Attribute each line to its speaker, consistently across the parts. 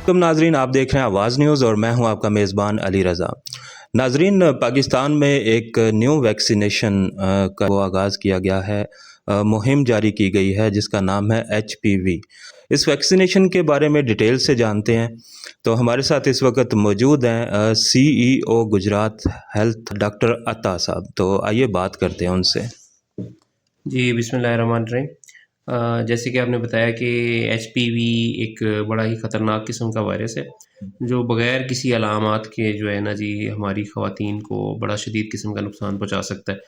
Speaker 1: वालेकुम नाजरीन, आप देख रहे हैं आवाज़ न्यूज़ और मैं हूं आपका मेज़बान अली रज़ा। नाजरीन, पाकिस्तान में एक न्यू वैक्सीनेशन का वो आगाज़ किया गया है, मुहिम जारी की गई है जिसका नाम है HPV। इस वैक्सीनेशन के बारे में डिटेल से जानते हैं। तो हमारे साथ इस वक्त मौजूद हैं CEO गुजरात हेल्थ डॉक्टर अता साहब। तो आइए बात करते हैं उनसे।
Speaker 2: जी, बिस्मिल्लाहिर्रहमानिर्रहीम। जैसे कि आपने बताया कि HPV एक बड़ा ही ख़तरनाक किस्म का वायरस है, जो बग़ैर किसी अलामात के जो है ना जी हमारी ख़वातीन को बड़ा शदीद किस्म का नुकसान पहुँचा सकता है।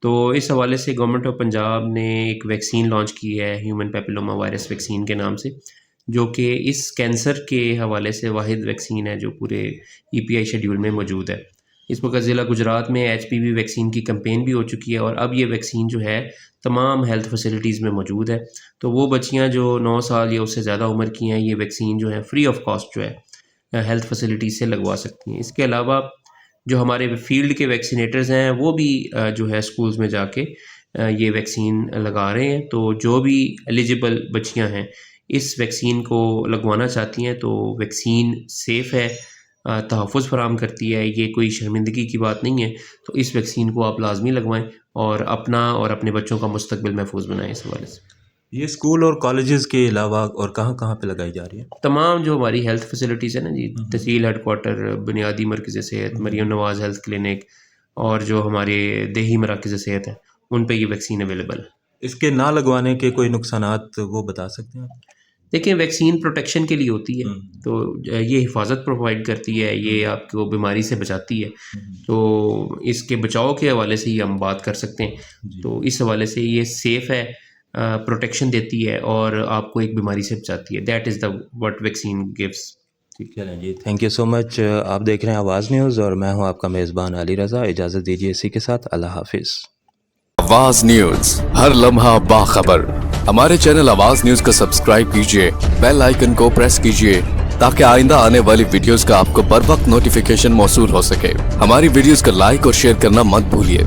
Speaker 2: तो इस हवाले से गवर्नमेंट ऑफ पंजाब ने एक वैक्सीन लॉन्च की है ह्यूमन पैपिलोमा वायरस वैक्सीन के नाम से, जो कि इस कैंसर के हवाले से वाहिद वैक्सीन है जो पूरे EPI शेड्यूल में मौजूद है। इस वक्त ज़िला गुजरात में HPV वैक्सीन की कैंपेन भी हो चुकी है और अब ये वैक्सीन जो है तमाम हेल्थ फैसिलिटीज़ में मौजूद है। तो वो बच्चियाँ जो 9 साल या उससे ज़्यादा उम्र की हैं, ये वैक्सीन जो है फ्री ऑफ कॉस्ट जो है हेल्थ फैसिलिटीज़ से लगवा सकती हैं। इसके अलावा जो हमारे फील्ड के वैक्सीनेटर्स हैं वो भी जो है स्कूल्स में जाके ये वैक्सीन लगा रहे हैं। तो जो भी एलिजिबल बच्चियाँ हैं इस वैक्सीन को लगवाना चाहती हैं तो वैक्सीन सेफ़ है, तहफ़्फ़ुज़ फ़राहम करती है, ये कोई शर्मिंदगी की बात नहीं है। तो इस वैक्सीन को आप लाज़मी लगवाएँ और अपना और अपने बच्चों का मुस्तकबिल महफूज बनाएँ। इस हवाले से
Speaker 1: ये स्कूल और कॉलेजेस के अलावा और कहाँ-कहाँ पे लगाई जा रही है?
Speaker 2: तमाम जो हमारी हेल्थ फैसिलिटीज़ है ना जी, तहसील हेडक्वार्टर, बुनियादी मरकज़ सेहत, मरियम नवाज़ हेल्थ क्लिनिक और जो हमारे देही मराकज़ सेहत हैं, उन पे ये वैक्सीन अवेलेबल है।
Speaker 1: इसके ना लगवाने के कोई नुकसानात वो बता सकते हैं आप?
Speaker 2: देखिए, वैक्सीन प्रोटेक्शन के लिए होती है, तो ये हिफाजत प्रोवाइड करती है, ये आपको बीमारी से बचाती है। तो इसके बचाव के हवाले से ही हम बात कर सकते हैं। तो इस हवाले से ये सेफ़ है, प्रोटेक्शन देती है और आपको एक बीमारी से बचाती है। That is the what vaccine gives.
Speaker 1: चलें जी, थैंक यू सो मच। आप देख रहे हैं आवाज़ न्यूज़ और मैं हूं आपका मेज़बान अली रज़ा। इजाज़त दीजिए इसी के साथ, अल्लाह हाफिज़।
Speaker 3: आवाज न्यूज, हर लम्हा बाखबर। हमारे चैनल आवाज न्यूज को सब्सक्राइब कीजिए, बेल आइकन को प्रेस कीजिए ताकि आइंदा आने वाली वीडियोस का आपको बर वक्त नोटिफिकेशन मौसूल हो सके। हमारी वीडियोस को लाइक और शेयर करना मत भूलिए।